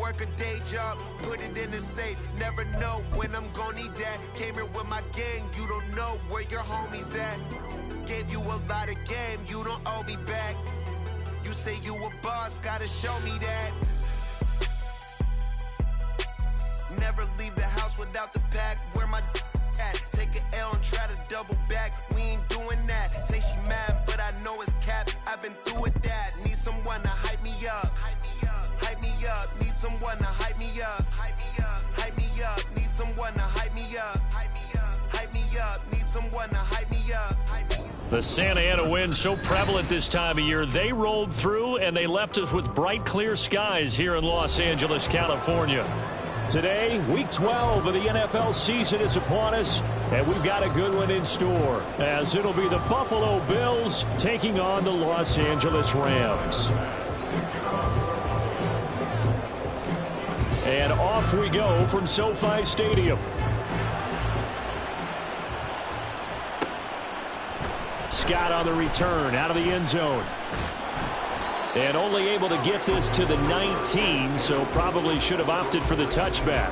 work a day job, put it in the safe. Never know when I'm gonna need that. Came here with my gang, you don't know where your homies at. Gave you a lot of game, you don't owe me back. You say you a boss, gotta show me that. Never leave the house without the pack. Where my at? Take an L and try to double back. We ain't doing that. Say she mad, but I know it's cap. I've been through with that. Need someone to hype me up. Hype me up. Need someone to hype me up. Hype me up. Need someone to hype me up. Hype me up. Need someone to hype me up. The Santa Ana wind so prevalent this time of year, they rolled through and they left us with bright, clear skies here in Los Angeles, California. Today, Week 12 of the NFL season is upon us, and we've got a good one in store, as it'll be the Buffalo Bills taking on the Los Angeles Rams. And off we go from SoFi Stadium. Scott on the return, out of the end zone. And only able to get this to the 19, so probably should have opted for the touchback.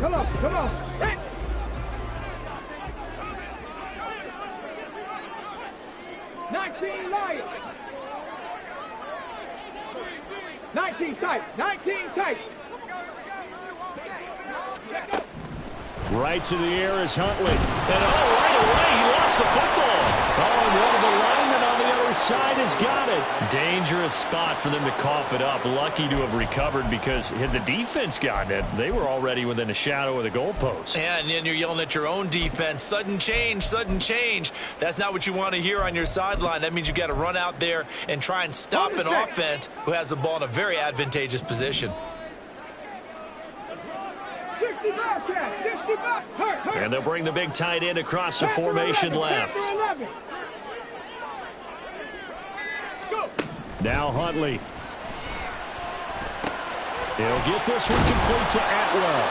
Come on, come on. Hey. Nineteen light. 19 tight. 19 tight. Right to the air is Huntley. And right away, he lost the football. And one of the linemen on the other side has got it. Dangerous spot for them to cough it up. Lucky to have recovered, because had the defense gotten it, they were already within a shadow of the goalpost. Yeah, and then you're yelling at your own defense. Sudden change, sudden change. That's not what you want to hear on your sideline. That means you got to run out there and try and stop an offense who has the ball in a very advantageous position. And they'll bring the big tight end across the formation left. Now Huntley. He'll get this one complete to Atwell.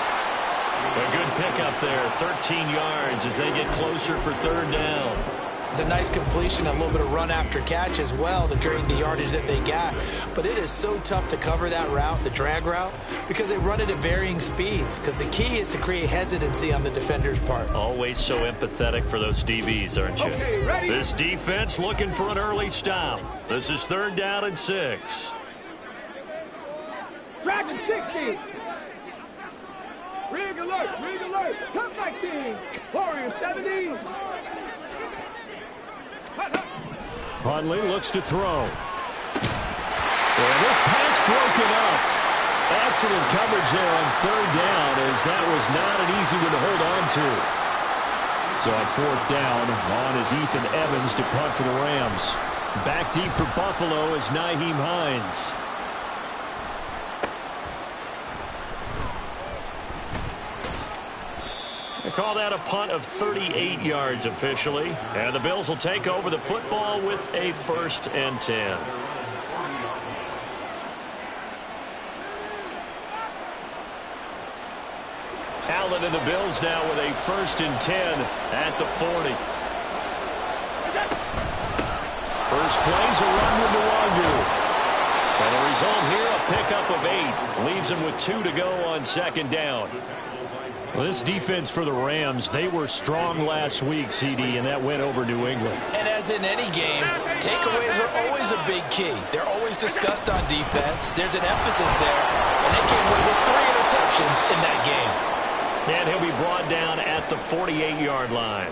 A good pickup there, 13 yards as they get closer for third down. It's a nice completion, a little bit of run after catch as well to create the yardage that they got. But it is so tough to cover that route, the drag route, because they run it at varying speeds. Because the key is to create hesitancy on the defender's part. Always so empathetic for those DBs, aren't you? Okay, this defense looking for an early stop. This is third down and 6. Dragon 60. Rig alert, rig alert. Comeback team. Warrior 70. Huntley looks to throw. And this pass broken up. Excellent coverage there on third down, as that was not an easy one to hold on to. So on fourth down, on is Ethan Evans to punt for the Rams. Back deep for Buffalo is Nyheim Hines. They call that a punt of 38 yards officially. And the Bills will take over the football with a 1st and 10. Allen and the Bills now with a 1st and 10 at the 40. First play's a run with Nwangu. And the result here, a pickup of 8. Leaves him with 2 to go on 2nd down. Well, this defense for the Rams, they were strong last week, CD, and that went over New England. And as in any game, takeaways are always a big key. They're always discussed on defense. There's an emphasis there, and they came away with 3 interceptions in that game. And he'll be brought down at the 48-yard line.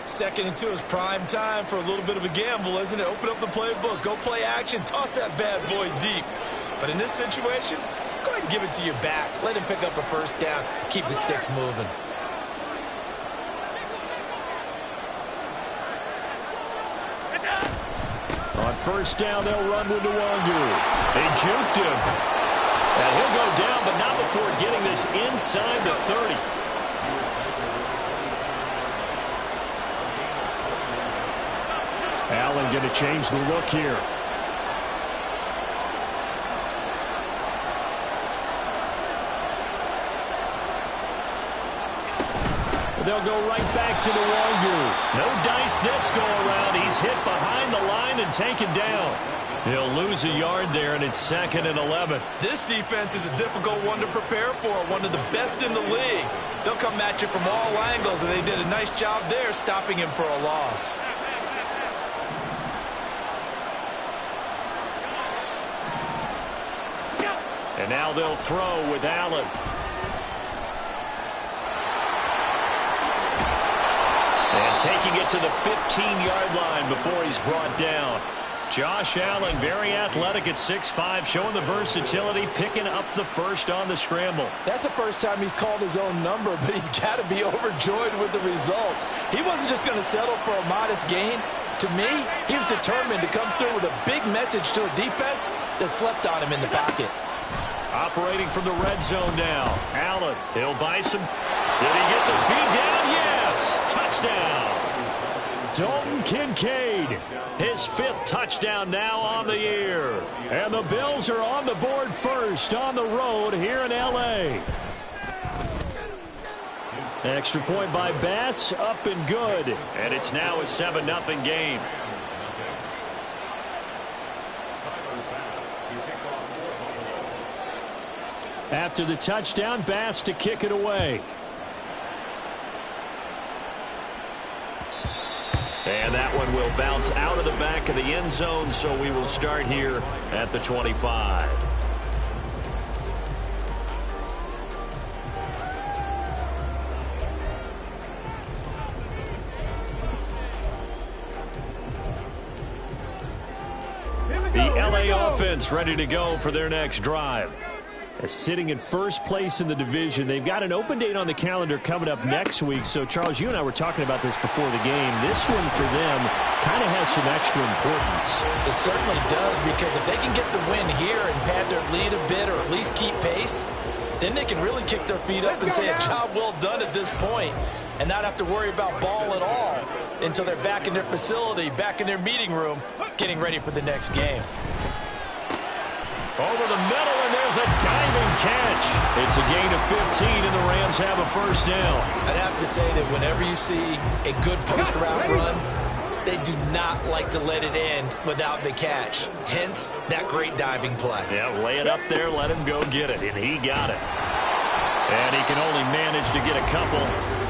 2nd and 2 is prime time for a little bit of a gamble, isn't it? Open up the playbook, go play action, toss that bad boy deep. But in this situation, go ahead and give it to your back. Let him pick up a 1st down. Keep the sticks moving. On 1st down, they'll run with Nwangu. They juked him. And he'll go down, but not before getting this inside the 30. Allen going to change the look here. They'll go right back to Nwangu. No dice this go-around. He's hit behind the line and taken down. He'll lose a yard there, and it's 2nd and 11. This defense is a difficult one to prepare for, one of the best in the league. They'll come at you from all angles, and they did a nice job there stopping him for a loss. And now they'll throw with Allen. And taking it to the 15-yard line before he's brought down. Josh Allen, very athletic at 6'5", showing the versatility, picking up the first on the scramble. That's the first time he's called his own number, but he's got to be overjoyed with the results. He wasn't just going to settle for a modest gain. To me, he was determined to come through with a big message to a defense that slept on him in the pocket. Operating from the red zone now. Allen, he'll buy some. Did he get the feed down? Yes! Touchdown! Dalton Kincaid, his 5th touchdown now on the year. And the Bills are on the board first on the road here in L.A. Extra point by Bass, up and good. And it's now a 7-0 game. After the touchdown, Bass to kick it away. And that one will bounce out of the back of the end zone, so we will start here at the 25. The LA offense ready to go for their next drive. Sitting in first place in the division. They've got an open date on the calendar coming up next week. So, Charles, you and I were talking about this before the game. This one for them kind of has some extra importance. It certainly does, because if they can get the win here and pad their lead a bit or at least keep pace, then they can really kick their feet up and say a job well done at this point and not have to worry about ball at all until they're back in their facility, back in their meeting room, getting ready for the next game. Over the middle, and there's a diving catch. It's a gain of 15, and the Rams have a first down. I'd have to say that whenever you see a good post-route run, they do not like to let it end without the catch. Hence, that great diving play. Yeah, lay it up there, let him go get it, and he got it. And he can only manage to get a couple.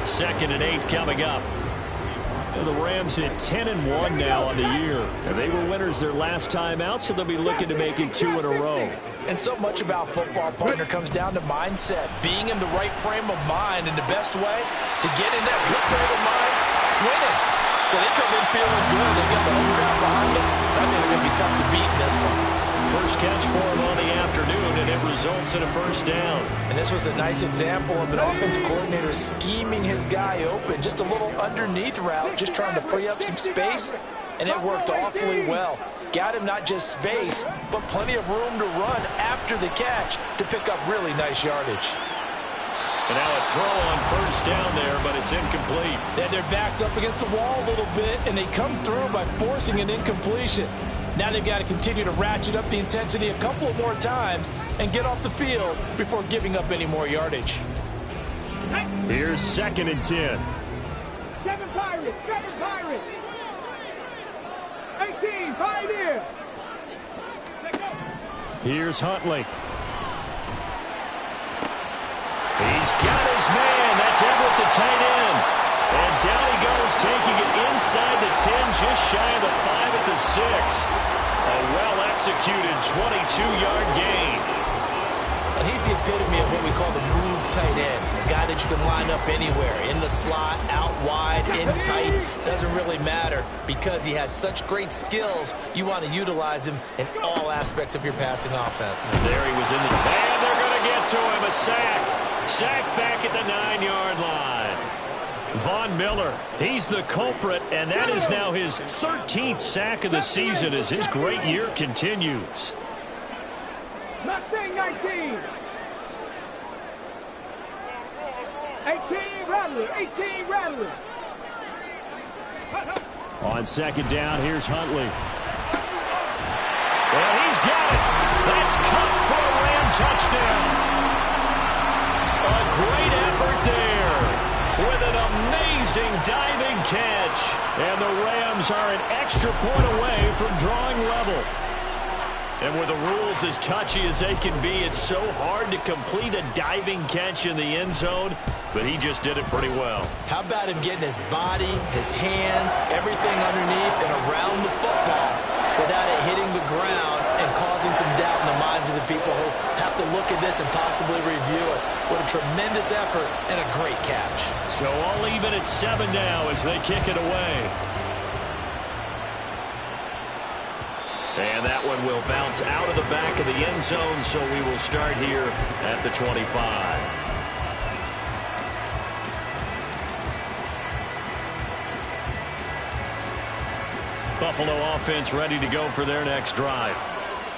2nd and 8 coming up. And the Rams at 10-1 now on the year. And they were winners their last time out, so they'll be looking to make it 2 in a row. And so much about football, partner, comes down to mindset. Being in the right frame of mind, and the best way to get in that good frame of mind, winning. So they come in feeling good. They got the home crowd behind them. I think they're going to be tough to beat in this one. First catch for him on the afternoon, and it results in a first down. And this was a nice example of an offensive coordinator scheming his guy open. Just a little underneath route, just trying to free up some space, and it worked awfully well. Got him not just space, but plenty of room to run after the catch to pick up really nice yardage. And now a throw on first down there, but it's incomplete. Then their back's up against the wall a little bit, and they come through by forcing an incompletion. Now they've got to continue to ratchet up the intensity a couple of more times and get off the field before giving up any more yardage. Here's 2nd and 10. 7 Pirates, 18, Pioneer. Here's Huntley. He's got his man. That's Everett, the tight end. And down he goes, taking it inside the 10, just shy of the 5 at the 6. A well-executed 22-yard gain. And he's the epitome of what we call the move tight end. A guy that you can line up anywhere, in the slot, out wide, in tight. Doesn't really matter because he has such great skills. You want to utilize him in all aspects of your passing offense. There he was in the... And they're going to get to him. A sack. Sack back at the 9-yard line. Von Miller, he's the culprit, and that is now his 13th sack of the season as his great year continues. Mustang 19. 18 Rattler, 18 Rattler. On 2nd down, here's Huntley. And he's got it. That's caught for a Ram touchdown. A great effort there with an Amazing diving catch. And the Rams are an extra point away from drawing level. And with the rules as touchy as they can be, it's so hard to complete a diving catch in the end zone, but he just did it pretty well. How about him getting his body, his hands, everything underneath and around the football without it hitting the ground and causing some doubt in the minds of the people who have to look at this and possibly review it. What a tremendous effort and a great catch. So all even at 7 now as they kick it away. And that one will bounce out of the back of the end zone, so we will start here at the 25. Buffalo offense ready to go for their next drive.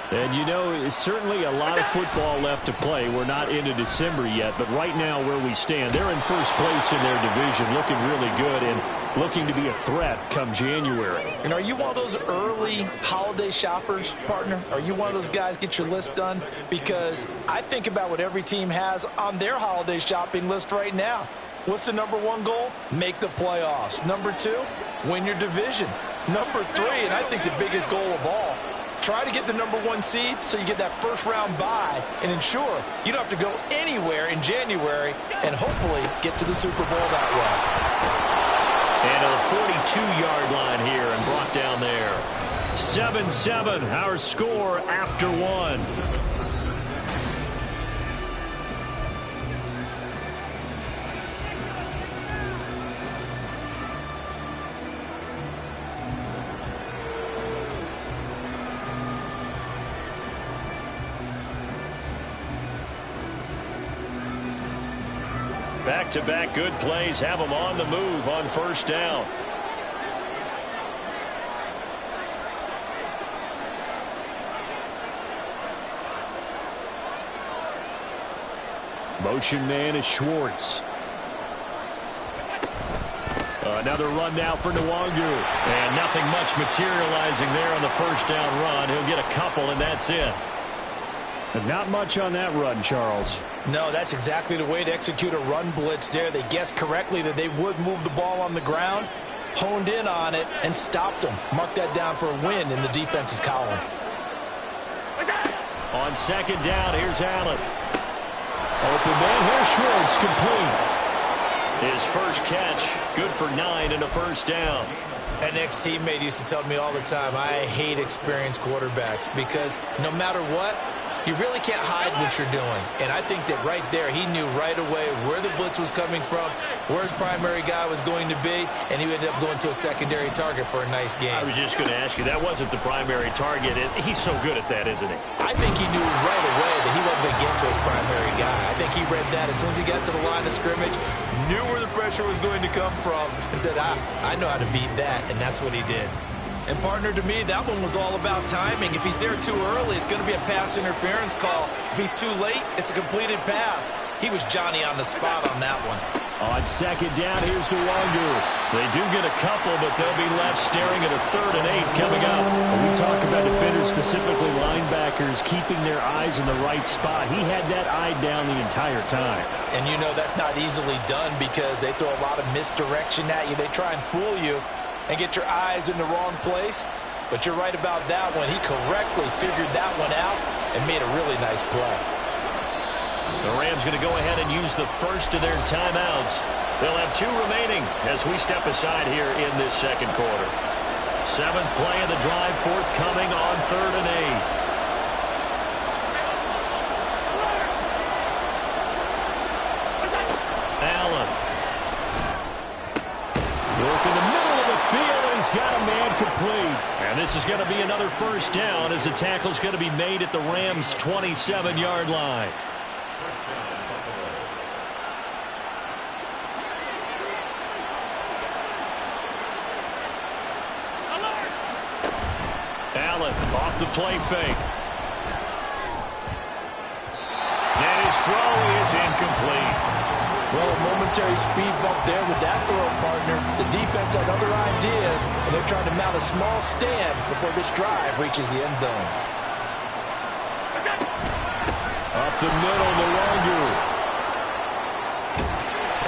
And, you know, it's certainly a lot of football left to play. We're not into December yet, but right now where we stand, they're in first place in their division, looking really good and looking to be a threat come January. And are you one of those early holiday shoppers, partner? Are you one of those guys get your list done? Because I think about what every team has on their holiday shopping list right now. What's the #1 goal? Make the playoffs. #2, win your division. #3, and I think the biggest goal of all, try to get the #1 seed so you get that first-round bye and ensure you don't have to go anywhere in January and hopefully get to the Super Bowl that way. And a 42-yard line here and brought down there. 7-7, our score after 1. Back-to-back good plays have them on the move on first down. Motion man is Schwartz. Another run now for Nwangu. And nothing much materializing there on the first down run. He'll get a couple, and that's it. But not much on that run, Charles. No, that's exactly the way to execute a run blitz there. They guessed correctly that they would move the ball on the ground, honed in on it, and stopped them. Mark that down for a win in the defense's column. On second down, here's Allen. Open man, here's Schwartz, complete. His first catch, good for 9 and a first down. An ex-teammate used to tell me all the time, I hate experienced quarterbacks because no matter what, you really can't hide what you're doing. And I think that right there, he knew right away where the blitz was coming from, where his primary guy was going to be, and he ended up going to a secondary target for a nice game. I was just going to ask you, that wasn't the primary target. He's so good at that, isn't he? I think he knew right away that he wasn't going to get to his primary guy. I think he read that as soon as he got to the line of scrimmage, knew where the pressure was going to come from, and said, I know how to beat that, and that's what he did. And, partner, to me, that one was all about timing. If he's there too early, it's going to be a pass interference call. If he's too late, it's a completed pass. He was Johnny on the spot on that one. On second down, here's Nwangu. They do get a couple, but they'll be left staring at a 3rd and 8 coming up. When we talk about defenders, specifically linebackers, keeping their eyes in the right spot. He had that eye down the entire time. And you know that's not easily done because they throw a lot of misdirection at you. They try and fool you and get your eyes in the wrong place. But you're right about that one. He correctly figured that one out and made a really nice play. The Rams going to go ahead and use the first of their timeouts. They'll have 2 remaining as we step aside here in this second quarter. 7th play of the drive, forthcoming on 3rd and 8. Allen. Work in the middle of the field, and he's got a man complete. And this is going to be another first down as the tackle's going to be made at the Rams' 27-yard line. Allen off the play fake. And his throw is incomplete. Well, a momentary speed bump there with that throw, partner. The defense had other ideas, and they're trying to mount a small stand before this drive reaches the end zone. Up the middle, Nwangu.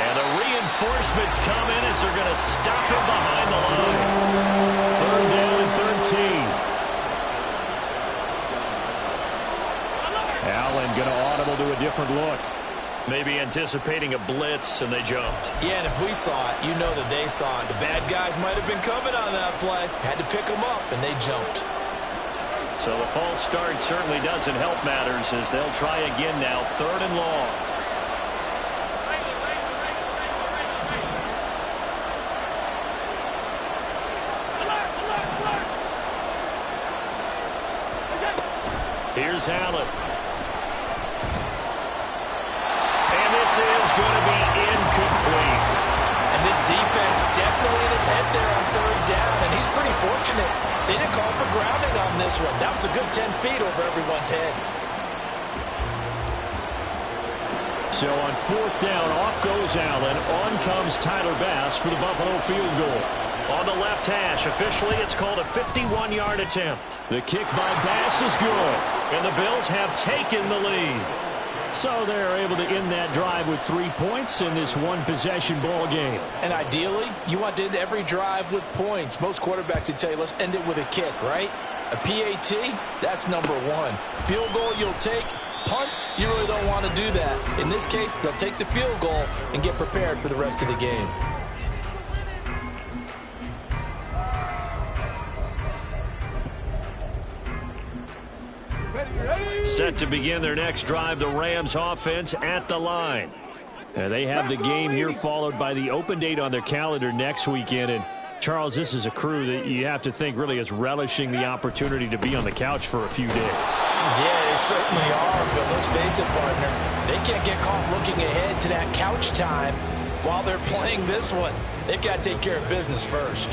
And a Reinforcements come in as they're going to stop him behind the line. Third down and 13. Allen going to audible to a different look. Maybe anticipating a blitz, and they jumped. Yeah, and if we saw it, you know that they saw it. The bad guys might have been coming on that play. Had to pick them up, and they jumped. So the false start certainly doesn't help matters as they'll try again now, 3rd and long. Here's Allen. And this is going to be incomplete. And this defense definitely in his head there on 3rd down, and he's pretty fortunate. They didn't call for grounding on this one. That was a good 10 feet over everyone's head. So on 4th down, off goes Allen. On comes Tyler Bass for the Buffalo field goal. On the left hash, officially it's called a 51-yard attempt. The kick by Bass is good, and the Bills have taken the lead. So they're able to end that drive with 3 points in this one-possession ball game. And ideally, you want to end every drive with points. Most quarterbacks would tell you, let's end it with a kick, right? A PAT, that's number 1. Field goal you'll take. Punts, you really don't want to do that. In this case, they'll take the field goal and get prepared for the rest of the game. Set to begin their next drive, the Rams offense at the line. They have the game here followed by the open date on their calendar next weekend. And Charles, this is a crew that you have to think really is relishing the opportunity to be on the couch for a few days. Yeah, they certainly are, but let's face it, partner. They can't get caught looking ahead to that couch time while they're playing this one. They've got to take care of business first.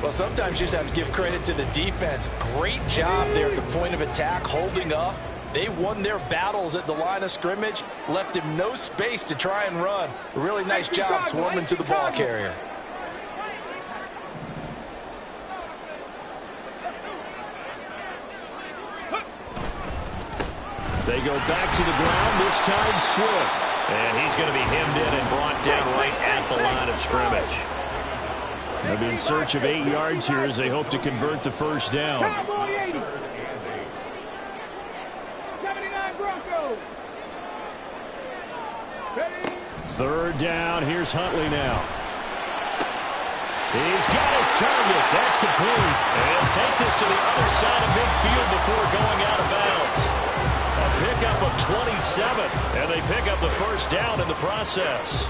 Well, sometimes you just have to give credit to the defense. Great job there at the point of attack, holding up. They won their battles at the line of scrimmage, left him no space to try and run. A really nice job swarming to the ball carrier. They go back to the ground, this time Swift. And he's going to be hemmed in and brought down right at the line of scrimmage. They'll be in search of 8 yards here as they hope to convert the first down. 3rd down, here's Huntley now. He's got his target, that's complete. And take this to the other side of midfield before going out of bounds. A pickup of 27, and they pick up the first down in the process.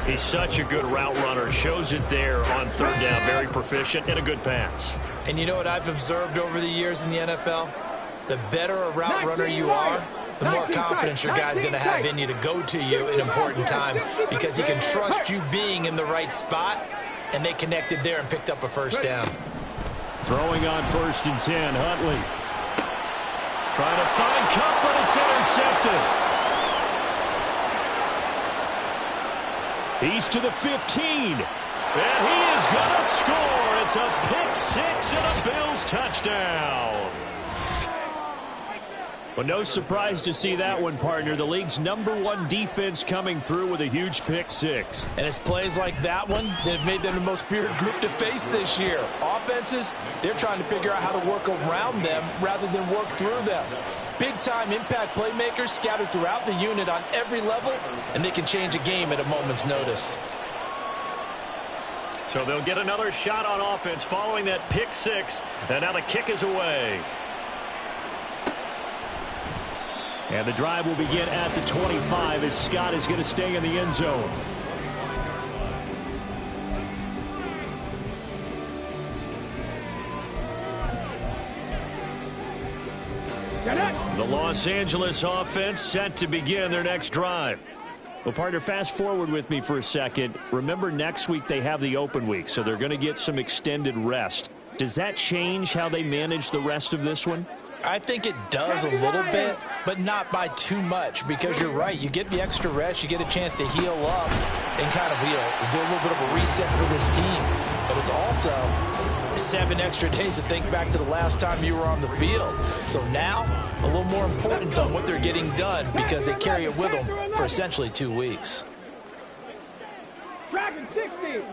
He's such a good route runner. Shows it there on 3rd down. Very proficient and a good pass. And you know what I've observed over the years in the NFL? The better a route runner you are, the more confidence your guy's going to have in you to go to you in important times because he can trust you being in the right spot, and they connected there and picked up a first down. Throwing on 1st and 10, Huntley. Trying to find Kupp, but it's intercepted. He's to the 15. And he is going to score. It's a pick 6 and a Bills touchdown. Well, no surprise to see that one, partner. The league's #1 defense coming through with a huge pick 6. And it's plays like that one that have made them the most feared group to face this year. Offenses, they're trying to figure out how to work around them rather than work through them. Big-time impact playmakers scattered throughout the unit on every level, and they can change a game at a moment's notice. So they'll get another shot on offense following that pick 6, and now the kick is away. And the drive will begin at the 25 as Scott is going to stay in the end zone. The Los Angeles offense set to begin their next drive. Well, partner, fast forward with me for a second. Remember, next week they have the open week, so they're going to get some extended rest. Does that change how they manage the rest of this one? I think it does a little bit, but not by too much, because you're right. You get the extra rest, you get a chance to heal up and kind of do a little bit of a reset for this team. But it's also 7 extra days to think back to the last time you were on the field. So now, a little more importance on what they're getting done because they carry it with them for essentially 2 weeks. Dragon 60.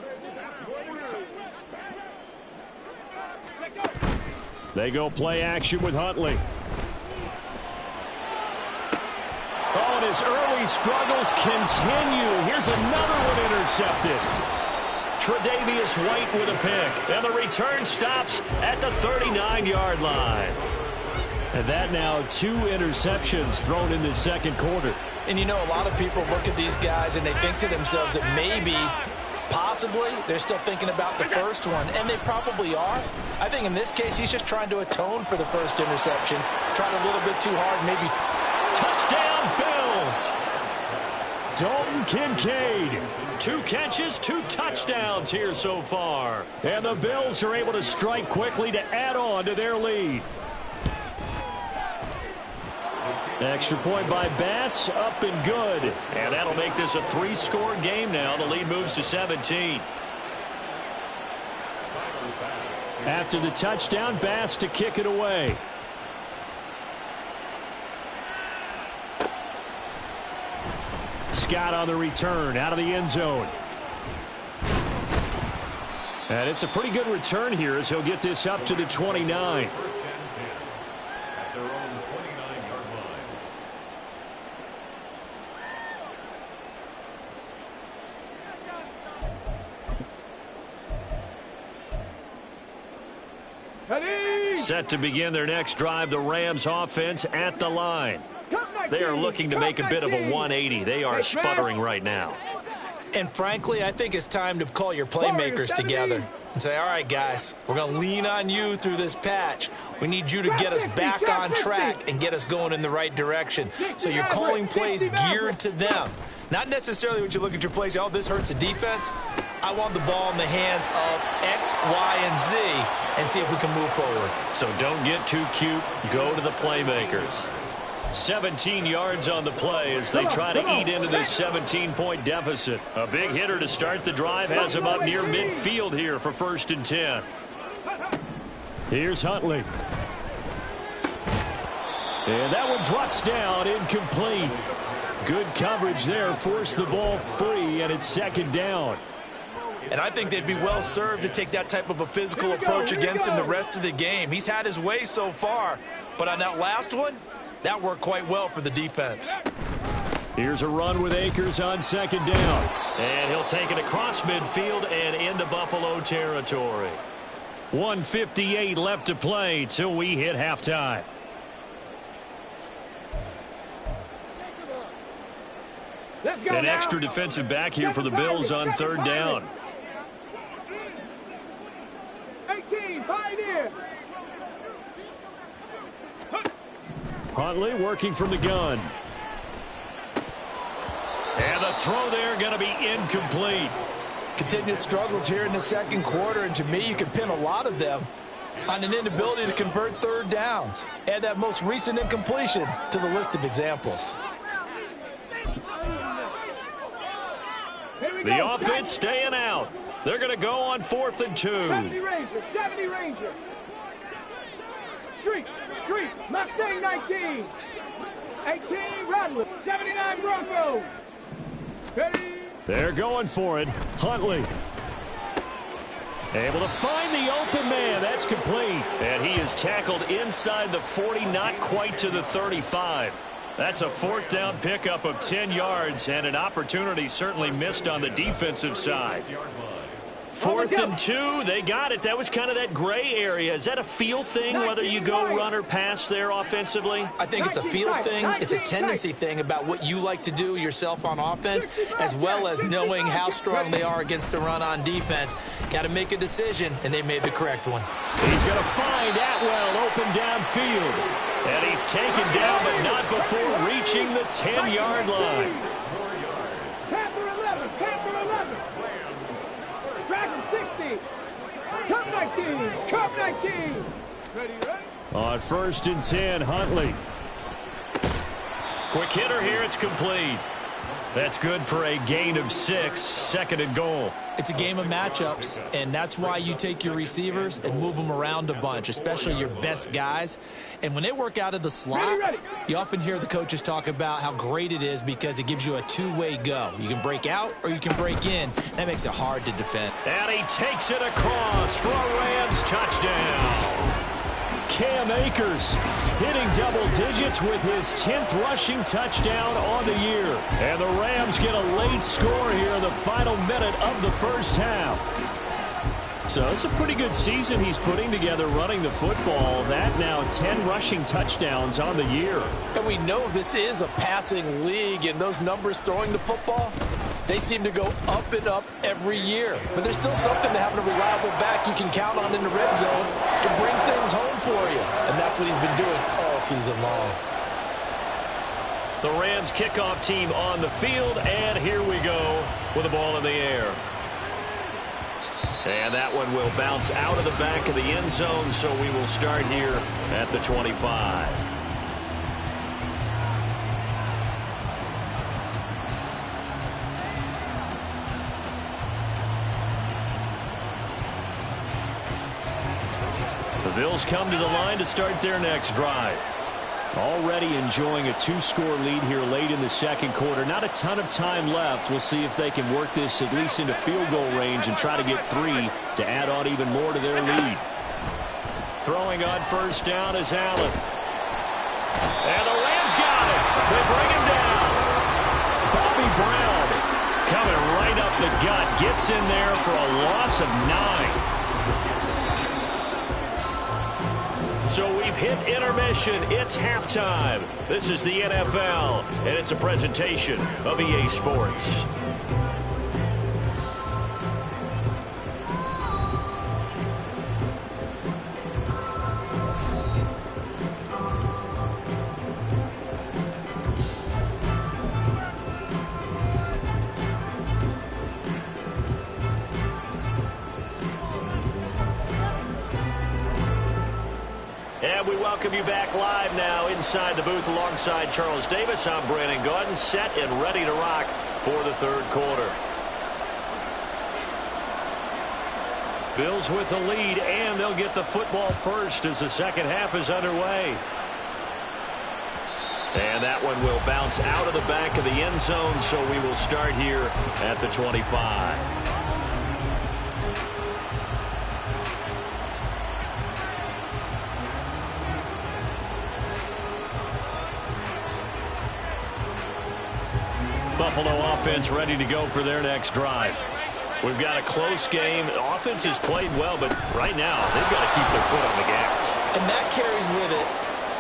They go play action with Huntley. Oh, and his early struggles continue. Here's another one intercepted. Tre'Davious White with a pick. And the return stops at the 39-yard line. And that now 2 interceptions thrown in the second quarter. And you know, a lot of people look at these guys and they think to themselves that maybe, possibly, they're still thinking about the first one. And they probably are. I think in this case, he's just trying to atone for the first interception. Tried a little bit too hard, maybe. Touchdown, Bills! Dalton Kincaid. 2 catches, 2 touchdowns here so far. And the Bills are able to strike quickly to add on to their lead. Extra point by Bass, up and good. And that'll make this a 3-score game now. The lead moves to 17. After the touchdown, Bass to kick it away. Scott on the return, out of the end zone. And it's a pretty good return here as he'll get this up to the 29. Set to begin their next drive, the Rams offense at the line. They are looking to make a bit of a 180. They are sputtering right now. And frankly, I think it's time to call your playmakers together and say, all right, guys, we're going to lean on you through this patch. We need you to get us back on track and get us going in the right direction. So you're calling plays geared to them. Not necessarily when you look at your plays, oh, this hurts the defense. I want the ball in the hands of X, Y, and Z and see if we can move forward. So don't get too cute. Go to the playmakers. 17 yards on the play as they try to eat into this 17-point deficit. A big hitter to start the drive has him up near midfield here for 1st and 10. Here's Huntley. And that one drops down, incomplete. Good coverage there, forced the ball free, and it's 2nd down. And I think they'd be well served to take that type of a physical approach against him the rest of the game. He's had his way so far, but on that last one, that worked quite well for the defense. Here's a run with Akers on 2nd down. And he'll take it across midfield and into Buffalo territory. 1:58 left to play till we hit halftime. An extra defensive back here for the Bills on 3rd down. 18, Pioneer. Huntley working from the gun. And the throw there going to be incomplete. Continued struggles here in the second quarter, and to me, you can pin a lot of them on an inability to convert 3rd downs. Add that most recent incompletion to the list of examples. The offense staying out. They're going to go on 4th and 2. 70 Ranger. Street, Mustang 19. 18, Rattler. 79 Broncos. They're going for it. Huntley. Able to find the open man. That's complete. And he is tackled inside the 40, not quite to the 35. That's a 4th down pickup of 10 yards and an opportunity certainly missed on the defensive side. 4th and 2, they got it. That was kind of that gray area. Is that a feel thing, whether you go run or pass there offensively? I think it's a feel thing. It's a tendency thing about what you like to do yourself on offense, as well as knowing how strong they are against the run on defense. Got to make a decision, and they made the correct one. He's going to find Atwell open downfield. And he's taken down, but not before reaching the 10-yard line. Panther 11. Dragon 60. Cup 19. Ready? On 1st and 10, Huntley. Quick hitter here, it's complete. That's good for a gain of 6, 2nd and goal. It's a game of matchups, and that's why you take your receivers and move them around a bunch, especially your best guys. And when they work out of the slot, you often hear the coaches talk about how great it is because it gives you a two-way go. You can break out or you can break in. That makes it hard to defend. And he takes it across for a Rams touchdown. Cam Akers hitting double digits with his 10th rushing touchdown on the year. And the Rams get a late score here in the final minute of the first half. So it's a pretty good season he's putting together running the football. That now 10 rushing touchdowns on the year. And we know this is a passing league, and those numbers throwing the football, they seem to go up and up every year. But there's still something to having a reliable back you can count on in the red zone to bring things home for you. And that's what he's been doing all season long. The Rams kickoff team on the field, and here we go with the ball in the air. And that one will bounce out of the back of the end zone, so we will start here at the 25. The Bills come to the line to start their next drive. Already enjoying a 2-score lead here late in the second quarter. Not a ton of time left. We'll see if they can work this at least into field goal range and try to get 3 to add on even more to their lead. Throwing on first down is Allen. And the Rams got it. They bring him down. Bobby Brown coming right up the gut. Gets in there for a loss of 9. So we've hit intermission. It's halftime. This is the NFL, and it's a presentation of EA Sports. And we welcome you back live now inside the booth alongside Charles Davis. I'm Brandon Gaudin, set and ready to rock for the third quarter. Bills with the lead, and they'll get the football first as the second half is underway. And that one will bounce out of the back of the end zone, so we will start here at the 25. Buffalo offense ready to go for their next drive. We've got a close game. The offense has played well, but right now they've got to keep their foot on the gas. And that carries with it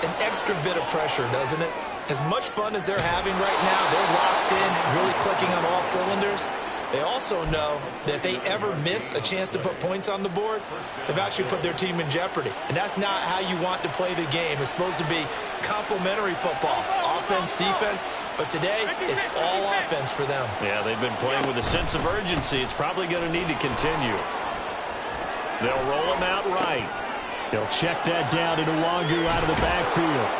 an extra bit of pressure, doesn't it? As much fun as they're having right now, they're locked in, really clicking on all cylinders. They also know that if they ever miss a chance to put points on the board, they've actually put their team in jeopardy. And that's not how you want to play the game. It's supposed to be complementary football, offense, defense. But today, it's all offense for them. Yeah, they've been playing with a sense of urgency. It's probably going to need to continue. They'll roll him out right. They'll check that down to Nwangu out of the backfield.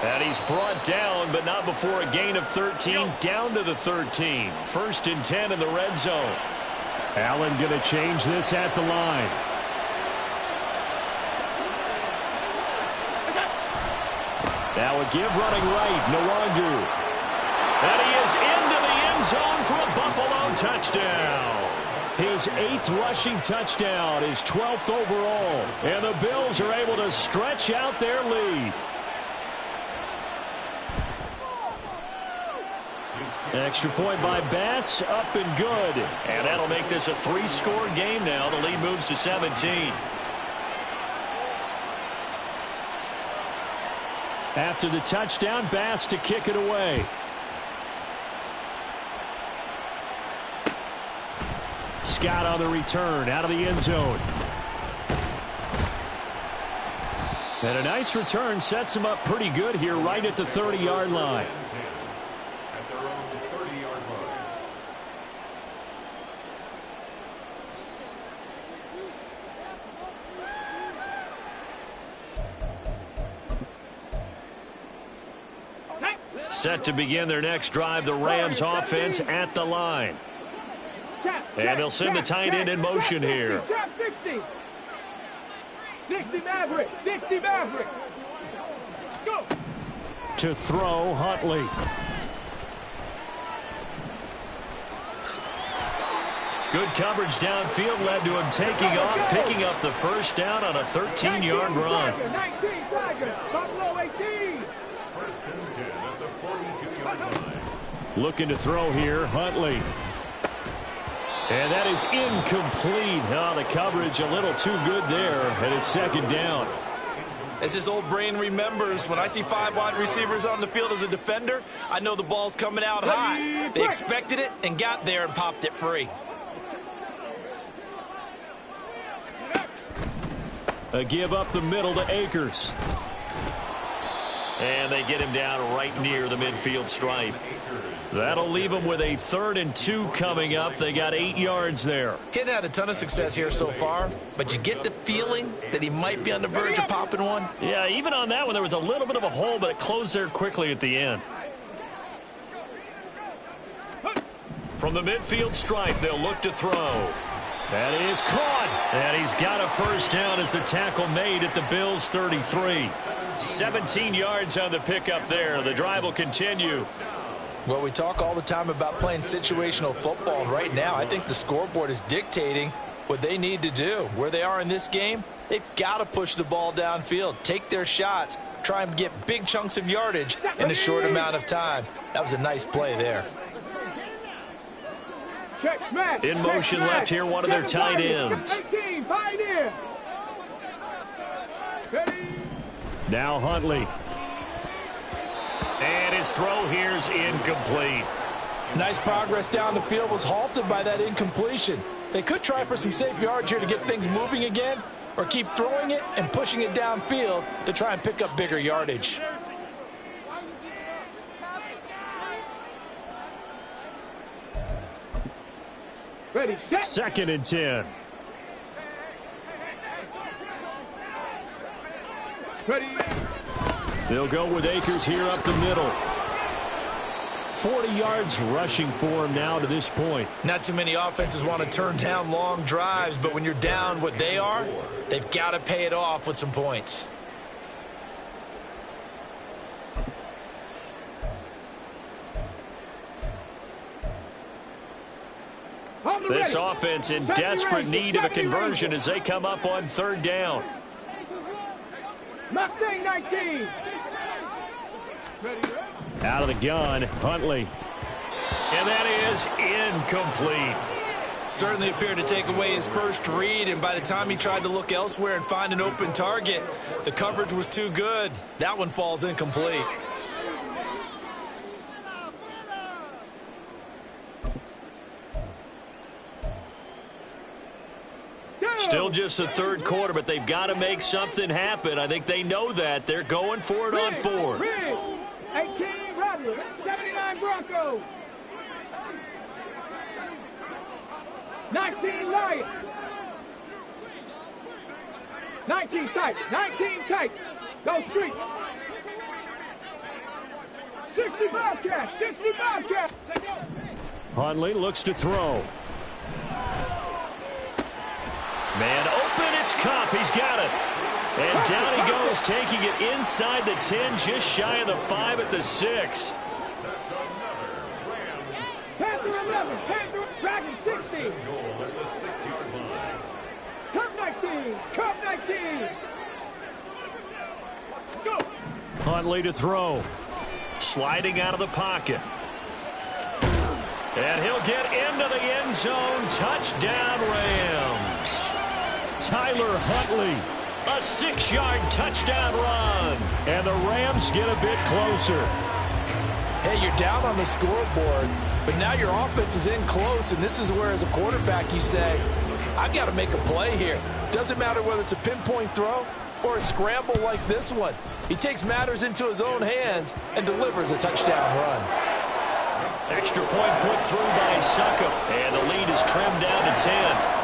And he's brought down, but not before a gain of 13, down to the 13. 1st and 10 in the red zone. Allen going to change this at the line. Now a give running right, Nwangu. And he is into the end zone for a Buffalo touchdown. His 8th rushing touchdown, his 12th overall. And the Bills are able to stretch out their lead. Extra point by Bass, up and good. And that'll make this a 3-score game now. The lead moves to 17. After the touchdown, Bass to kick it away. Scott on the return, out of the end zone. And a nice return sets him up pretty good here right at the 30-yard line. Set to begin their next drive, the Rams offense at the line. And they'll send the tight end in motion here. 60 Maverick, 60 Maverick. Go. To throw, Huntley. Good coverage downfield led to him taking off, picking up the first down on a 13-yard run. 19 Tigers, Buffalo 18. Looking to throw here, Huntley. And that is incomplete. Oh, the coverage a little too good there, and it's second down. As his old brain remembers, when I see 5 wide receivers on the field as a defender, I know the ball's coming out high. They expected it and got there and popped it free. A give up the middle to Akers. And they get him down right near the midfield stripe. That'll leave them with a 3rd and 2 coming up. They got 8 yards there. Kid had a ton of success here so far, but you get the feeling that he might be on the verge of popping one. Yeah, even on that one, there was a little bit of a hole, but it closed there quickly at the end. From the midfield stripe, they'll look to throw. That is caught. And he's got a first down as the tackle made at the Bills' 33. 17 yards on the pickup there. The drive will continue. Well, we talk all the time about playing situational football, and right now I think the scoreboard is dictating what they need to do. Where they are in this game, they've got to push the ball downfield, take their shots, try and get big chunks of yardage in a short amount of time. That was a nice play there. In motion left here, one of their tight ends. Now Huntley. And his throw here is incomplete. Nice progress down the field, was halted by that incompletion. They could try for some safe yards here to get things moving again, or keep throwing it and pushing it downfield to try and pick up bigger yardage. Ready, set. 2nd and 10. Ready. They'll go with Akers here up the middle. 40 yards rushing for him now to this point. Not too many offenses want to turn down long drives, but when you're down what they are, they've got to pay it off with some points. This offense in desperate need of a conversion as they come up on 3rd down. Mustang 19. Out of the gun, Huntley. And that is incomplete. Certainly appeared to take away his first read, and by the time he tried to look elsewhere and find an open target, the coverage was too good. That one falls incomplete. Still just the 3rd quarter, but they've got to make something happen. I think they know that. They're going for it on 4th. 18 Rattler, 79 Broncos. 19 Lions. 19 Titans. 19 Titans. Go Streets. 60 Bobcats. 60 Bobcats. Huntley looks to throw. Man open, it's Cup. He's got it. And down he goes, taking it inside the 10, just shy of the 5 at the 6. Panther 11, Panther, Dragon 16. Cup 19, Cup 19. Go. Huntley to throw. Sliding out of the pocket. And he'll get into the end zone. Touchdown, Rams. Tyler Huntley, a 6-yard touchdown run. And the Rams get a bit closer. Hey, you're down on the scoreboard, but now your offense is in close, and this is where, as a quarterback, you say, I've got to make a play here. Doesn't matter whether it's a pinpoint throw or a scramble like this one. He takes matters into his own hands and delivers a touchdown run. Extra point put through by Succop, and the lead is trimmed down to 10.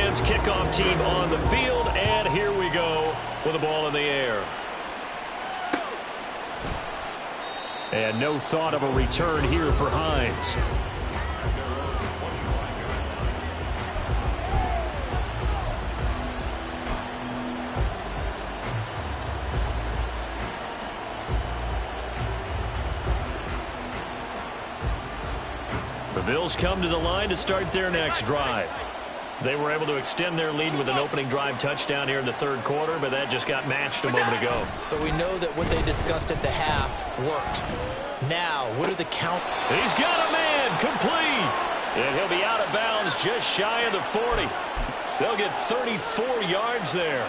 Rams kickoff team on the field, and here we go with the ball in the air. And no thought of a return here for Hines. The Bills come to the line to start their next drive. They were able to extend their lead with an opening drive touchdown here in the third quarter, but that just got matched a moment ago. So we know that what they discussed at the half worked. Now, what are the count? He's got a man complete. And he'll be out of bounds just shy of the 40. They'll get 34 yards there.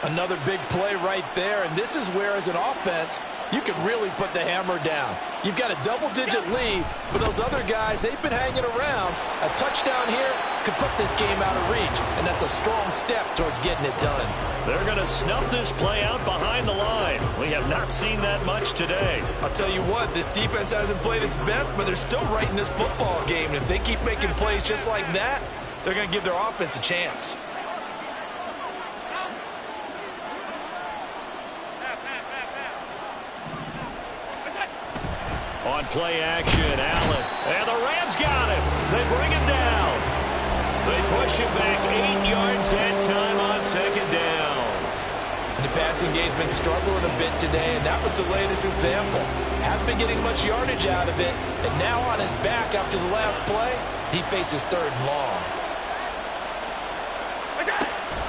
Another big play right there, and this is where, as an offense, you can really put the hammer down. You've got a double-digit lead, but those other guys, they've been hanging around. A touchdown here could put this game out of reach, and that's a strong step towards getting it done. They're going to snuff this play out behind the line. We have not seen that much today. I'll tell you what, this defense hasn't played its best, but they're still right in this football game. And if they keep making plays just like that, they're going to give their offense a chance. On play action, Allen. And the Rams got him. They bring him down. They push him back 8 yards that time on second down. And the passing game's been struggling a bit today, and that was the latest example. Haven't been getting much yardage out of it, and now on his back after the last play, he faces third and long.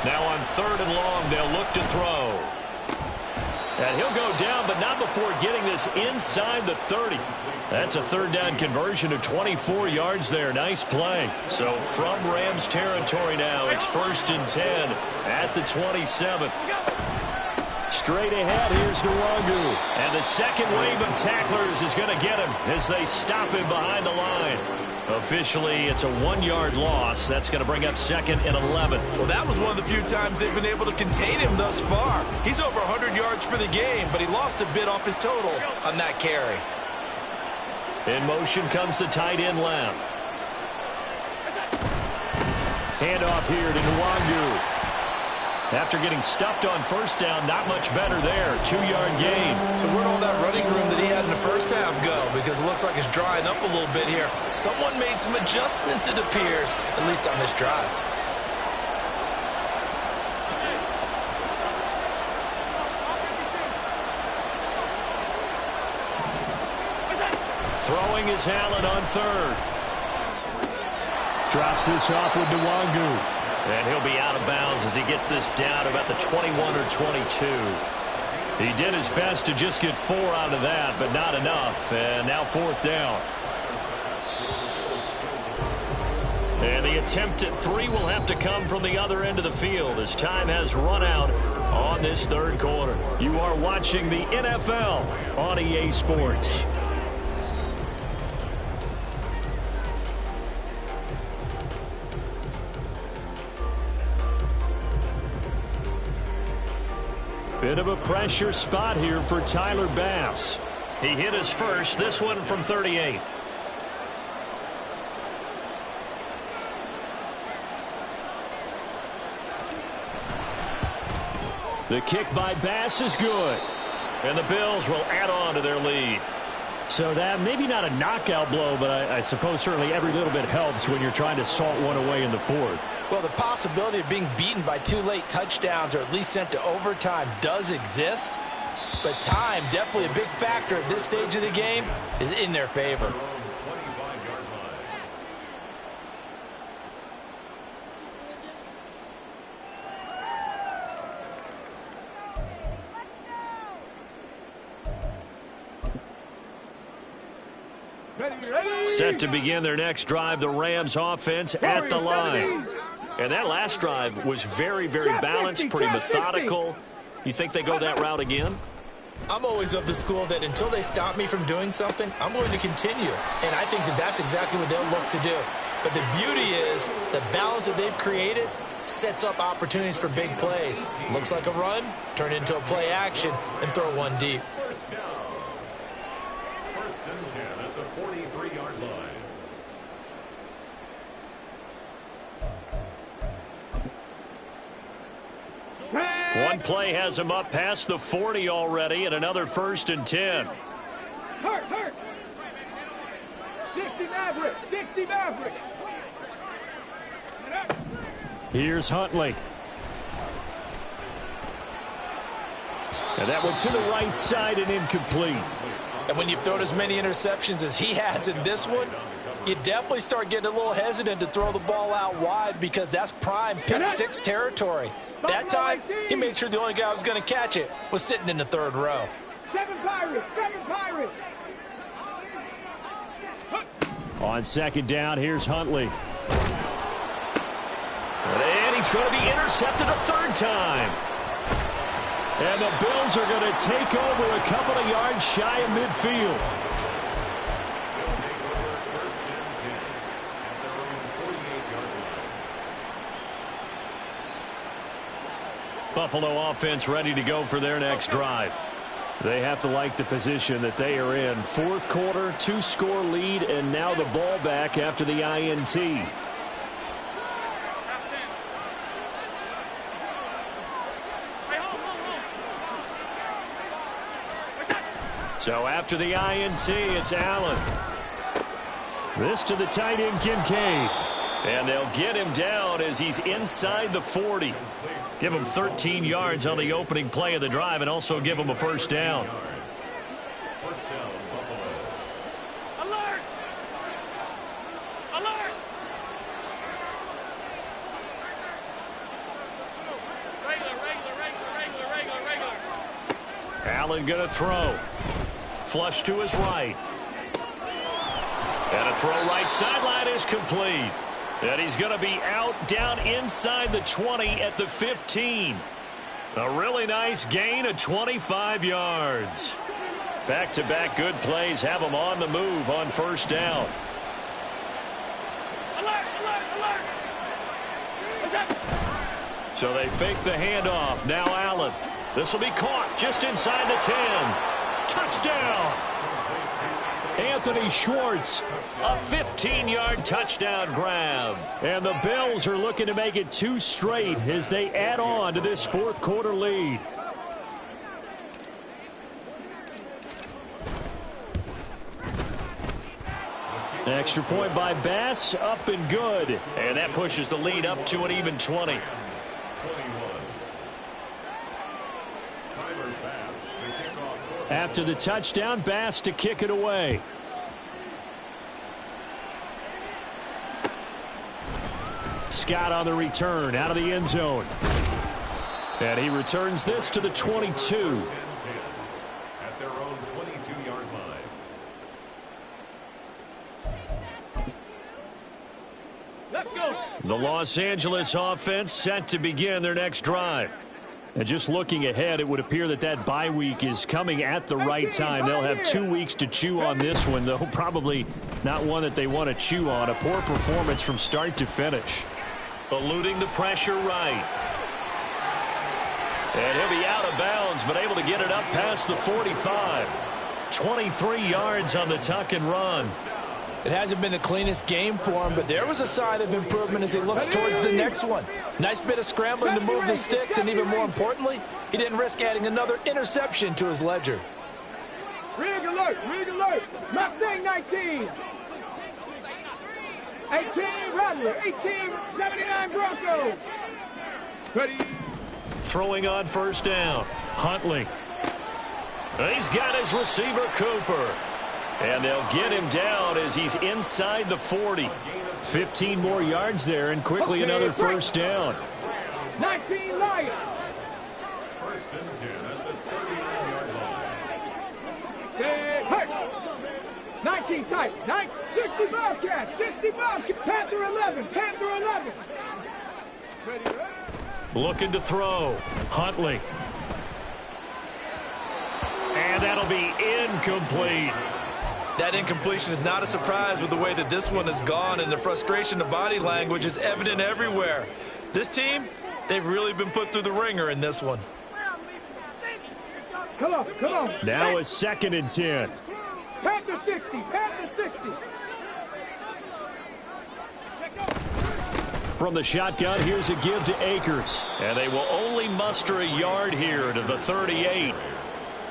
Now on third and long, they'll look to throw. And he'll go down, but not before getting this inside the 30. That's a third down conversion of 24 yards there. Nice play. So from Rams territory now, it's 1st and 10 at the 27. Straight ahead, here's Nwangu. And the second wave of tacklers is going to get him as they stop him behind the line. Officially, it's a 1-yard loss. That's going to bring up 2nd and 11. Well, that was one of the few times they've been able to contain him thus far. He's over 100 yards for the game, but he lost a bit off his total on that carry. In motion comes the tight end left. Handoff here to Nwangu. After getting stuffed on first down, not much better there. 2-yard gain. So where'd all that running room that he had in the first half go? Because it looks like it's drying up a little bit here. Someone made some adjustments, it appears, at least on this drive. Throwing is Allen on third. Drops this off with Nwangu. And he'll be out of bounds as he gets this down about the 21 or 22. He did his best to just get 4 out of that, but not enough. And now 4th down. And the attempt at 3 will have to come from the other end of the field as time has run out on this third quarter. You are watching the NFL on EA Sports. Bit of a pressure spot here for Tyler Bass. He hit his first, this one from 38. The kick by Bass is good. And the Bills will add on to their lead. So that maybe not a knockout blow, but I suppose certainly every little bit helps when you're trying to salt one away in the fourth. Well, the possibility of being beaten by 2 late touchdowns or at least sent to overtime does exist. But time, definitely a big factor at this stage of the game, is in their favor. Set to begin their next drive, the Rams offense at the line. And that last drive was very, very balanced, pretty methodical. You think they go that route again? I'm always of the school that until they stop me from doing something, I'm going to continue. And I think that that's exactly what they'll look to do. But the beauty is the balance that they've created sets up opportunities for big plays. Looks like a run, turn into a play action, and throw one deep. First and 10 at the 43-yard line. One play has him up past the 40 already, and another 1st and 10. Hurt. 60 Maverick. 60 Maverick. Here's Huntley. And that one to the right side and incomplete. And when you've thrown as many interceptions as he has in this one, you definitely start getting a little hesitant to throw the ball out wide because that's prime pick 6 territory. That time, he made sure the only guy who was going to catch it was sitting in the 3rd row. 7 Pirates. On 2nd down, here's Huntley. And he's going to be intercepted a 3rd time. And the Bills are going to take over a couple of yards shy of midfield. Buffalo offense ready to go for their next drive. They have to like the position that they are in. 4th quarter, 2-score lead, and now the ball back after the INT. So after the INT, it's Allen. This to the tight end, Kincaid. And they'll get him down as he's inside the 40. Give him 13 yards on the opening play of the drive and also give him a 1st down. Alert! Regular. Allen going to throw. Flush to his right. And a throw right sideline is complete. And he's going to be out down inside the 20 at the 15. A really nice gain of 25 yards. Back-to-back good plays have him on the move on 1st down. Alert! So they fake the handoff. Now Allen. This will be caught just inside the 10. Touchdown! Anthony Schwartz, a 15-yard touchdown grab. And the Bills are looking to make it 2 straight as they add on to this 4th quarter lead. Extra point by Bass, up and good. And that pushes the lead up to an even 20. After the touchdown, Bass to kick it away. Scott on the return out of the end zone. And he returns this to the 22. At their own 22-yard line. Let's go. The Los Angeles offense set to begin their next drive. And just looking ahead, it would appear that that bye week is coming at the right time. They'll have 2 weeks to chew on this one, though probably not one that they want to chew on. A poor performance from start to finish. Eluding the pressure right. And he'll be out of bounds, but able to get it up past the 45. 23 yards on the tuck and run. It hasn't been the cleanest game for him, but there was a sign of improvement as he looks towards the next one. Nice bit of scrambling to move the sticks, and even more importantly, he didn't risk adding another interception to his ledger. Rig alert. Mustang 19. 18 Rattler. 18 79 Bronco. Ready. Throwing on 1st down. Huntley. He's got his receiver, Cooper. And they'll get him down as he's inside the 40. 15 more yards there, and quickly another 1st down. 19 Lions. 1st and 10 at the 39-yard line. Stay hurt. 19 tight. 60 Bobcats. 60 Bobcats. Panther 11. Ready. Looking to throw. Huntley. And that'll be incomplete. That incompletion is not a surprise with the way that this one has gone, and the frustration, the body language is evident everywhere. This team, they've really been put through the ringer in this one. Come on. Now a 2nd and 10. Panther 60. From the shotgun, here's a give to Akers. And they will only muster a yard here to the 38.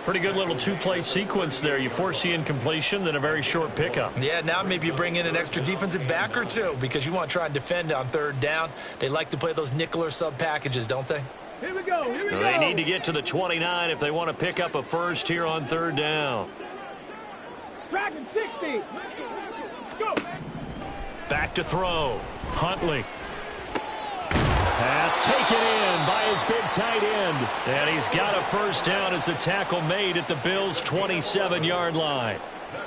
Pretty good little two-play sequence there. You force the incompletion, then a very short pickup. Yeah, now maybe you bring in an extra defensive back or two because you want to try and defend on third down. They like to play those nickel or sub packages, don't they? Here we go. Here we go. They need to get to the 29 if they want to pick up a first here on third down. Dragon 60. Let's go. Back to throw. Huntley. Pass taken in by his big tight end. And he's got a first down as the tackle made at the Bills' 27-yard line.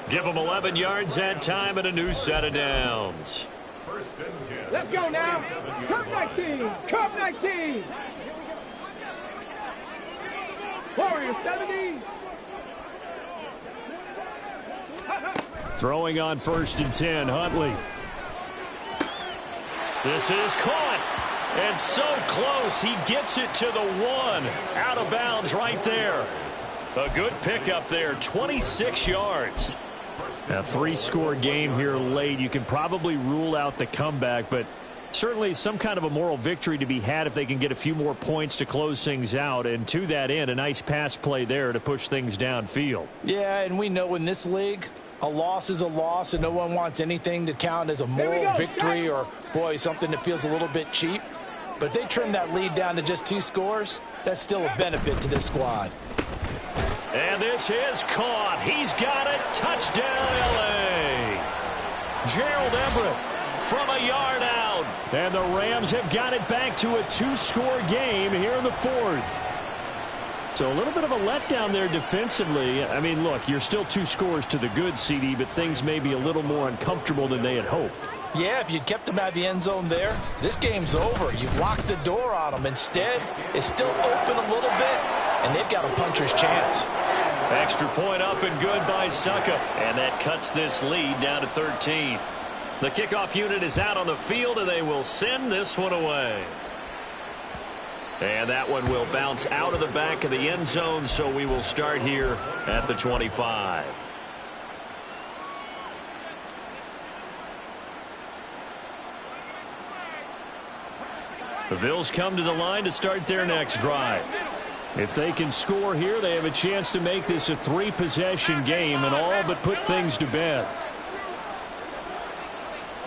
Give them 11 yards that time and a new set of downs. First and 10. Let's go now. Come 19. Come 19. Warrior 70. Throwing on first and 10, Huntley. This is caught. And so close, he gets it to the 1. Out of bounds right there. A good pickup there, 26 yards. A 3-score game here late. You can probably rule out the comeback, but certainly some kind of a moral victory to be had if they can get a few more points to close things out. And to that end, a nice pass play there to push things downfield. Yeah, and we know in this league, a loss is a loss, and no one wants anything to count as a moral victory or, boy, something that feels a little bit cheap. But if they trim that lead down to just 2 scores, that's still a benefit to this squad. And this is caught. He's got it. Touchdown, L.A. Gerald Everett from a yard out. And the Rams have got it back to a 2-score game here in the 4th. So a little bit of a letdown there defensively. I mean, look, you're still 2 scores to the good, CD, but things may be a little more uncomfortable than they had hoped. Yeah, if you'd kept them out of the end zone there, this game's over. You've locked the door on them. Instead, it's still open a little bit, and they've got a puncher's chance. Extra point up and good by Succa. And that cuts this lead down to 13. The kickoff unit is out on the field, and they will send this one away. And that one will bounce out of the back of the end zone, so we will start here at the 25. The Bills come to the line to start their next drive. If they can score here, they have a chance to make this a 3-possession game and all but put things to bed.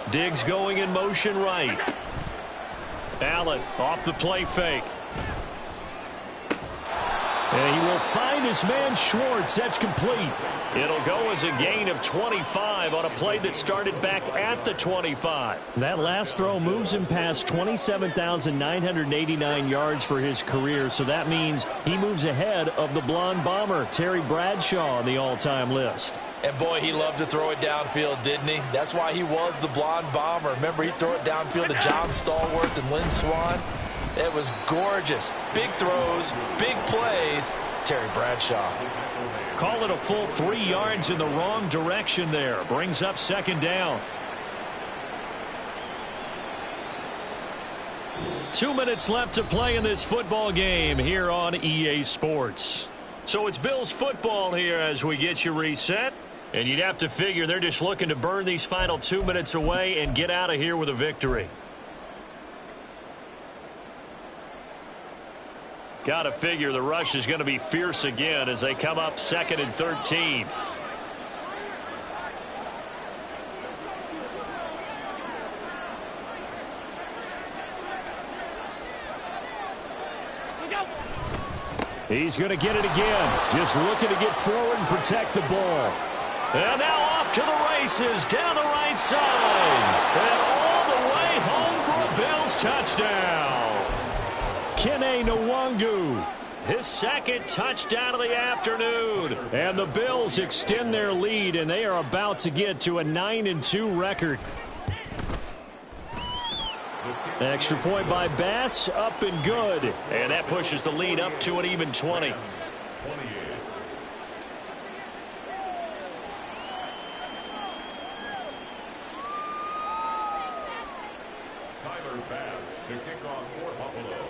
Diggs going in motion right. Allen off the play fake. And he will find his man Schwartz. That's complete. It'll go as a gain of 25 on a play that started back at the 25. That last throw moves him past 27,989 yards for his career, so that means he moves ahead of the blonde bomber, Terry Bradshaw, on the all-time list. And, boy, he loved to throw it downfield, didn't he? That's why he was the blonde bomber. Remember, he'd throw it downfield to John Stallworth and Lynn Swann. It was gorgeous. Big throws, big plays. Terry Bradshaw. Call it a full 3 yards in the wrong direction there. Brings up second down. 2 minutes left to play in this football game here on EA Sports. So it's Bills football here as we get you reset. And you'd have to figure they're just looking to burn these final 2 minutes away and get out of here with a victory. Got to figure the rush is going to be fierce again as they come up 2nd and 13. He's going to get it again. Just looking to get forward and protect the ball. And now off to the races down the right side. And all the way home for a Bills touchdown. Kene Nwangu, his 2nd touchdown of the afternoon. And the Bills extend their lead, and they are about to get to a 9-2 record. Extra point by Bass, up and good. And that pushes the lead up to an even 20. Tyler Bass to kick off for Buffalo.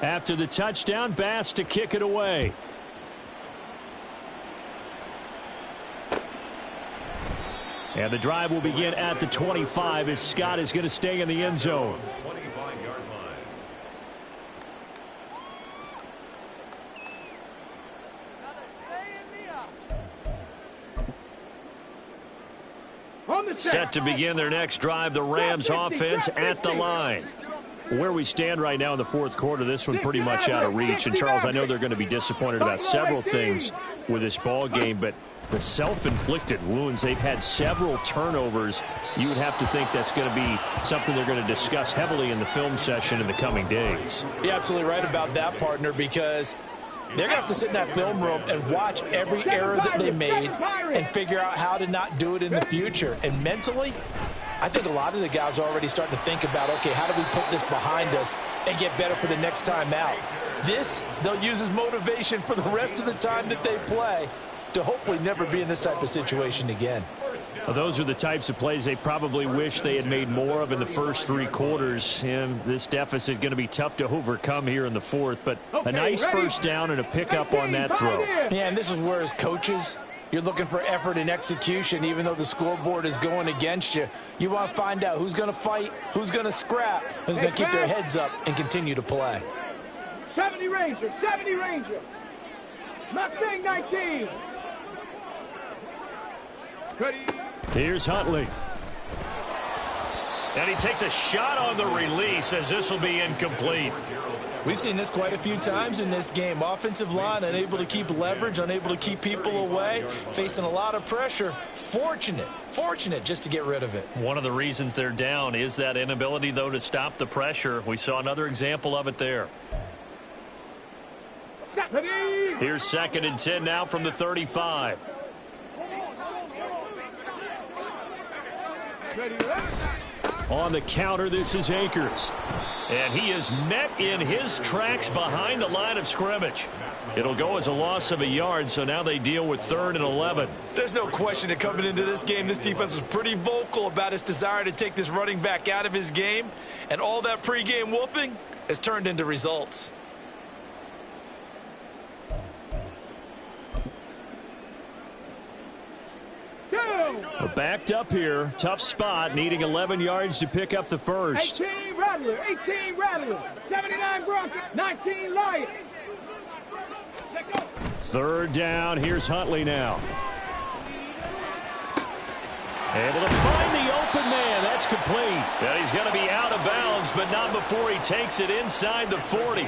After the touchdown, Bass to kick it away. And the drive will begin at the 25 as Scott is going to stay in the end zone. 25-yard line. Set to begin their next drive, the Rams offense at the line. Where we stand right now in the fourth quarter, this one pretty much out of reach. And, Charles, I know they're going to be disappointed about several things with this ball game, but the self-inflicted wounds, they've had several turnovers. You would have to think that's going to be something they're going to discuss heavily in the film session in the coming days. You're absolutely right about that, partner, because they're going to have to sit in that film room and watch every error that they made and figure out how to not do it in the future. And mentally, I think a lot of the guys are already starting to think about, okay, how do we put this behind us and get better for the next time out? This, they'll use as motivation for the rest of the time that they play to hopefully never be in this type of situation again. Well, those are the types of plays they probably wish they had made more of in the first three quarters. And this deficit going to be tough to overcome here in the fourth. But a nice first down and a pickup on that throw. Yeah, and this is where, as coaches, you're looking for effort and execution. Even though the scoreboard is going against you, you want to find out who's going to fight, who's going to scrap, who's going to keep their heads up and continue to play. 70 Ranger, 70 Ranger. Mustang 19. Here's Huntley. And he takes a shot on the release as this will be incomplete. We've seen this quite a few times in this game. Offensive line unable to keep leverage, unable to keep people away, facing a lot of pressure. Fortunate just to get rid of it. One of the reasons they're down is that inability, though, to stop the pressure. We saw another example of it there. Here's 2nd and 10 now from the 35. On the counter, this is Akers. And he is met in his tracks behind the line of scrimmage. It'll go as a loss of a yard, so now they deal with 3rd and 11. There's no question that coming into this game, this defense was pretty vocal about its desire to take this running back out of his game. And all that pregame wolfing has turned into results. We're backed up here. Tough spot, needing 11 yards to pick up the first. 18 Rattler, 18 Rattler, 79 Broncos, 19 Lion. 3rd down. Here's Huntley now. Able to find the open man. That's complete. And he's going to be out of bounds, but not before he takes it inside the 40.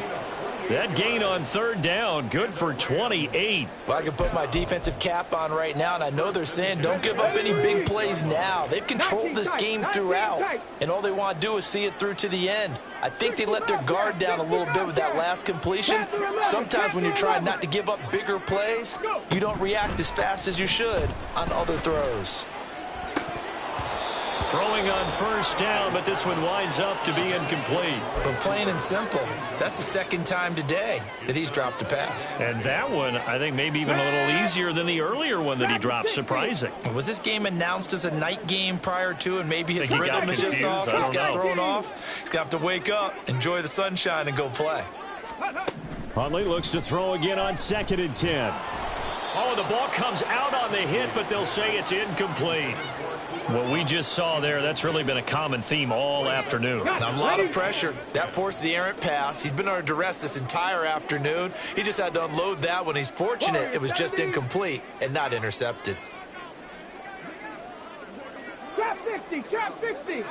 That gain on 3rd down, good for 28. Well, I can put my defensive cap on right now, and I know they're saying don't give up any big plays now. They've controlled this game throughout, and all they want to do is see it through to the end. I think they let their guard down a little bit with that last completion. Sometimes when you're trying not to give up bigger plays, you don't react as fast as you should on other throws. Throwing on 1st down, but this one winds up to be incomplete. But plain and simple, that's the 2nd time today that he's dropped a pass. And that one, I think, maybe even a little easier than the earlier one that he dropped. Surprising. Was this game announced as a night game prior to, and maybe his rhythm is just off? He's got thrown off. He's going to have to wake up, enjoy the sunshine, and go play. Huntley looks to throw again on 2nd and 10. Oh, the ball comes out on the hit, but they'll say it's incomplete. What we just saw there, that's really been a common theme all afternoon. A lot of pressure. That forced the errant pass. He's been under duress this entire afternoon. He just had to unload that one. He's fortunate it was just incomplete and not intercepted. Trap 60, trap 60.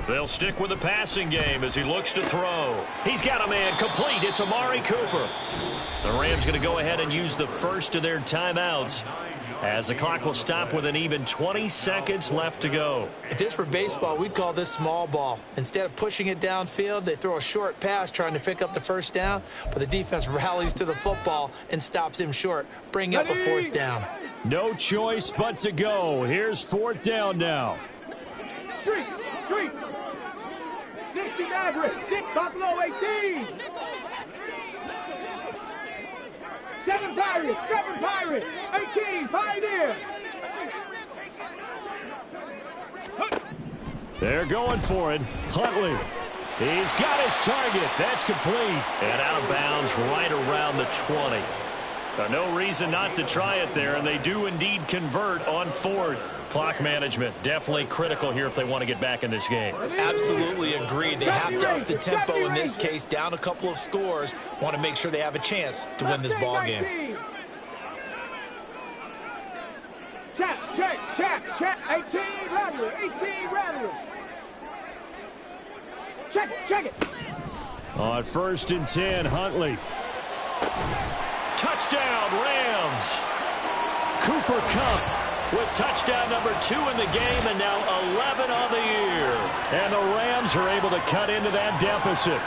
They'll stick with the passing game as he looks to throw. He's got a man complete. It's Amari Cooper. The Rams going to go ahead and use the first of their timeouts, as the clock will stop with an even 20 seconds left to go. If this were baseball, we'd call this small ball. Instead of pushing it downfield, they throw a short pass trying to pick up the 1st down, but the defense rallies to the football and stops him short, bringing up a 4th down. No choice but to go. Here's 4th down now. Street, 60 Maverick, 6 Buffalo 18. 7 Pirates, 18, Pioneer. They're going for it. Huntley. He's got his target. That's complete. And out of bounds right around the 20. No reason not to try it there, and they do indeed convert on fourth. Clock management definitely critical here if they want to get back in this game. Absolutely agreed. They have to up the tempo in this case, down a couple of scores. Want to make sure they have a chance to win this ball game. Check. 18, Radler. 18, Radler. Check it. On 1st and 10, Huntley. Touchdown, Rams. Cooper Kupp with touchdown number 2 in the game, and now 11 on the year. And the Rams are able to cut into that deficit.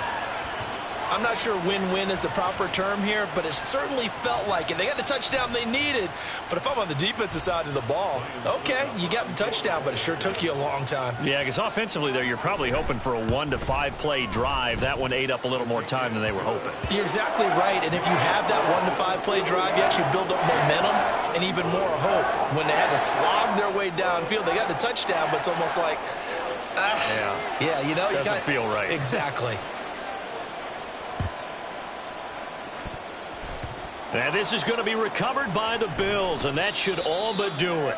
I'm not sure win-win is the proper term here, but it certainly felt like it. They got the touchdown they needed, but if I'm on the defensive side of the ball, okay, you got the touchdown, but it sure took you a long time. Yeah, because offensively, there, you're probably hoping for a 1 to 5 play drive. That one ate up a little more time than they were hoping. You're exactly right, and if you have that 1 to 5 play drive, you actually build up momentum and even more hope. When they had to slog their way downfield, they got the touchdown, but it's almost like, yeah, you know, doesn't feel right. Exactly. And this is going to be recovered by the Bills, and that should all but do it.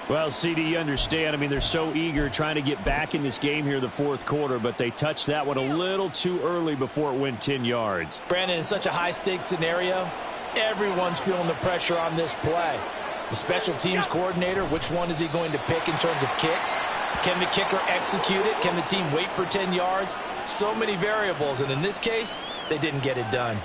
Well, CD, you understand. I mean, they're so eager trying to get back in this game here in the fourth quarter, but they touched that one a little too early before it went 10 yards. Brandon, in such a high-stakes scenario, everyone's feeling the pressure on this play. The special teams coordinator, which one is he going to pick in terms of kicks? Can the kicker execute it? Can the team wait for 10 yards? So many variables, and in this case, they didn't get it done.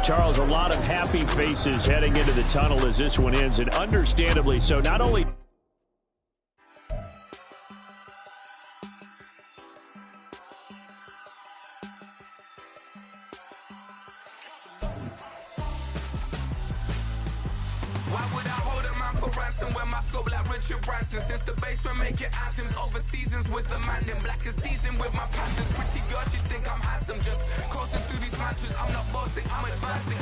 Charles, a lot of happy faces heading into the tunnel as this one ends, and understandably so. Not only why would I hold a man for ransom when my scope like Richard Branson? Since the basement making anthems over seasons with the man in black is teasing with my passions. Pretty girl, she think I'm handsome. Just coasting through these matches. I'm not bossing, I'm advancing.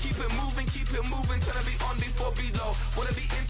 Keep it moving, trying to be on before below. Wanna be in